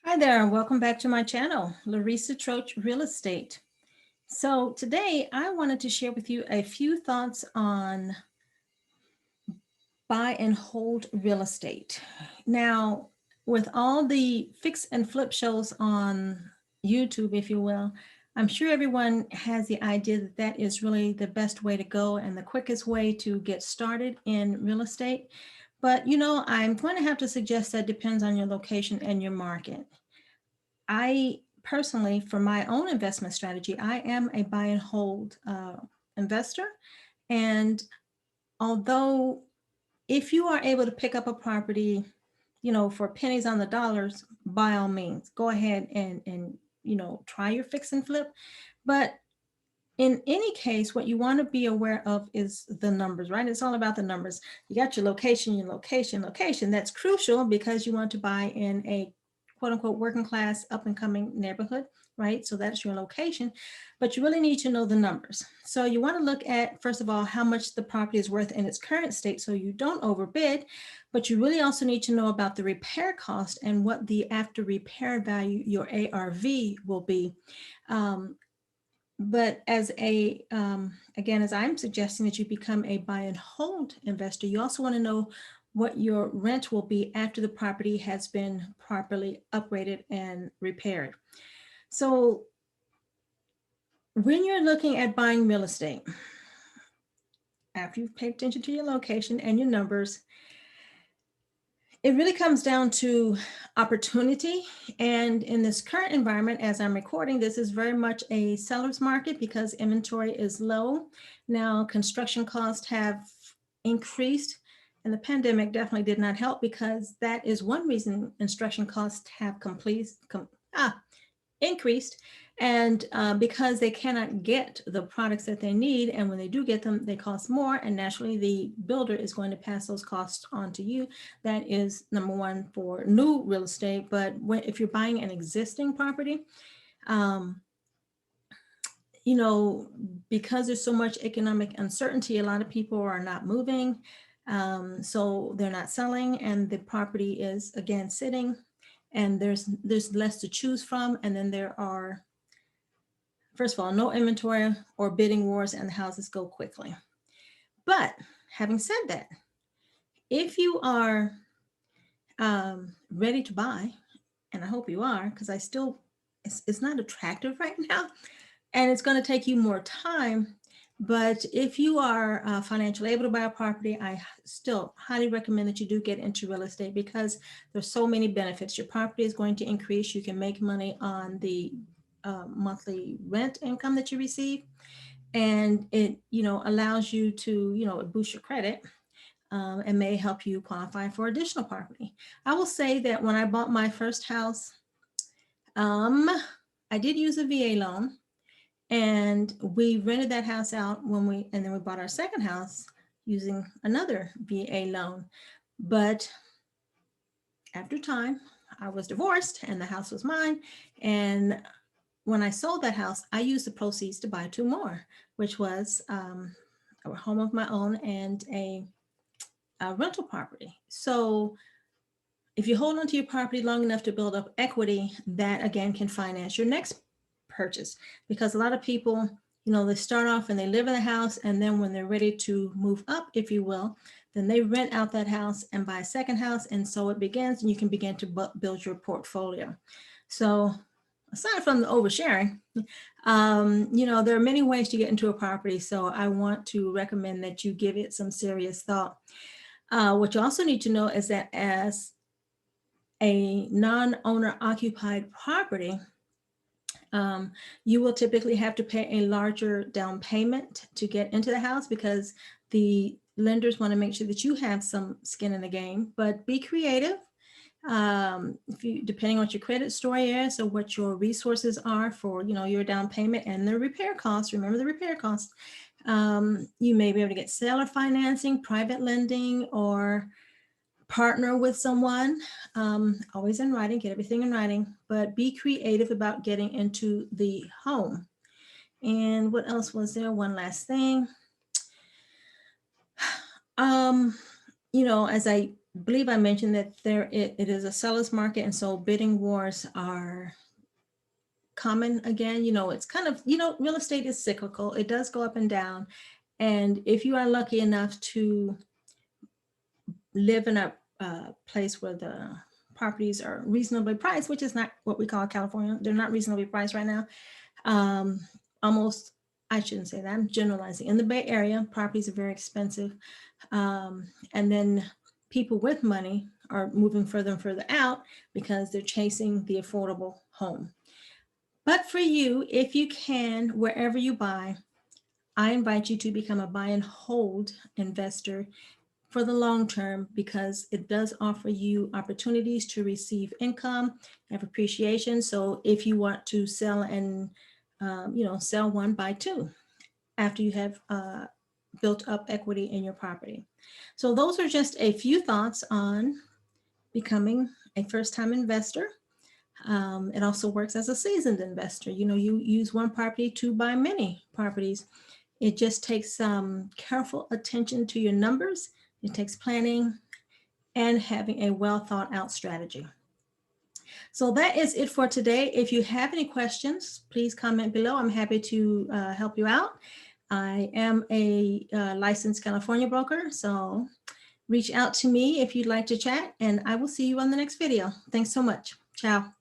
Hi there, welcome back to my channel, Larisa Troche Real Estate. So today I wanted to share with you a few thoughts on buy and hold real estate. Now, with all the fix and flip shows on YouTube, if you will, I'm sure everyone has the idea that that is really the best way to go and the quickest way to get started in real estate. But I'm going to have to suggest that depends on your location and your market. I personally, for my own investment strategy, I am a buy and hold investor. And although if you are able to pick up a property, for pennies on the dollars, by all means, go ahead and try your fix and flip. But in any case, what you want to be aware of is the numbers, right? It's all about the numbers. You got your location. That's crucial because you want to buy in a quote unquote working class up and coming neighborhood, right? So that's your location, but you really need to know the numbers. So you want to look at, first of all, how much the property is worth in its current state so you don't overbid, but you really also need to know about the repair cost and what the after repair value, your ARV, will be. But again, as I'm suggesting that you become a buy and hold investor, you also want to know what your rent will be after the property has been properly upgraded and repaired. So when you're looking at buying real estate, after you've paid attention to your location and your numbers, it really comes down to opportunity. And in this current environment, as I'm recording, this is very much a seller's market because inventory is low. Now, construction costs have increased, and the pandemic definitely did not help because that is one reason construction costs have increased. And because they cannot get the products that they need, and when they do get them, they cost more, and naturally the builder is going to pass those costs on to you. That is number one for new real estate. But if you're buying an existing property, because there's so much economic uncertainty, a lot of people are not moving, so they're not selling, and the property is again sitting, and there's less to choose from, and then there are, first of all, no inventory or bidding wars, and the houses go quickly. But having said that, if you are ready to buy, and I hope you are, because it's not attractive right now, and it's going to take you more time. But if you are financially able to buy a property, I still highly recommend that you do get into real estate because there's so many benefits. Your property is going to increase. You can make money on the monthly rent income that you receive, and it allows you to boost your credit, and may help you qualify for additional property. I will say that when I bought my first house, I did use a VA loan, and we rented that house out and then we bought our second house using another VA loan. But after time, I was divorced and the house was mine. And when I sold that house, I used the proceeds to buy two more, which was a home of my own and a rental property. So if you hold onto your property long enough to build up equity, that again can finance your next purchase. Because a lot of people, they start off and they live in the house, and then when they're ready to move up, if you will, then they rent out that house and buy a second house, and so it begins, and you can begin to build your portfolio. So aside from the oversharing, there are many ways to get into a property. So I want to recommend that you give it some serious thought. What you also need to know is that as a non-owner occupied property, you will typically have to pay a larger down payment to get into the house because the lenders want to make sure that you have some skin in the game. But be creative. Depending on what your credit story is or what your resources are for your down payment and the repair costs, remember the repair costs, you may be able to get seller financing, private lending, or partner with someone, always in writing, get everything in writing, but be creative about getting into the home. And what else was there? One last thing. As I believe I mentioned that it is a seller's market, and so bidding wars are common again. It's kind of, real estate is cyclical. It does go up and down. And if you are lucky enough to live in a place where the properties are reasonably priced, which is not what we call California, they're not reasonably priced right now. Almost, I shouldn't say that, I'm generalizing. In the Bay Area, properties are very expensive. And then people with money are moving further and further out because they're chasing the affordable home. But for you, if you can, wherever you buy, I invite you to become a buy and hold investor for the long term, because it does offer you opportunities to receive income, have appreciation. So if you want to sell and, sell one, buy two after you have built up equity in your property. So those are just a few thoughts on becoming a first-time investor. It also works as a seasoned investor. You use one property to buy many properties. It just takes some careful attention to your numbers. It takes planning and having a well thought out strategy. So that is it for today. If you have any questions, please comment below. I'm happy to help you out. I am a licensed California broker, so reach out to me if you'd like to chat, and I will see you on the next video. Thanks so much. Ciao.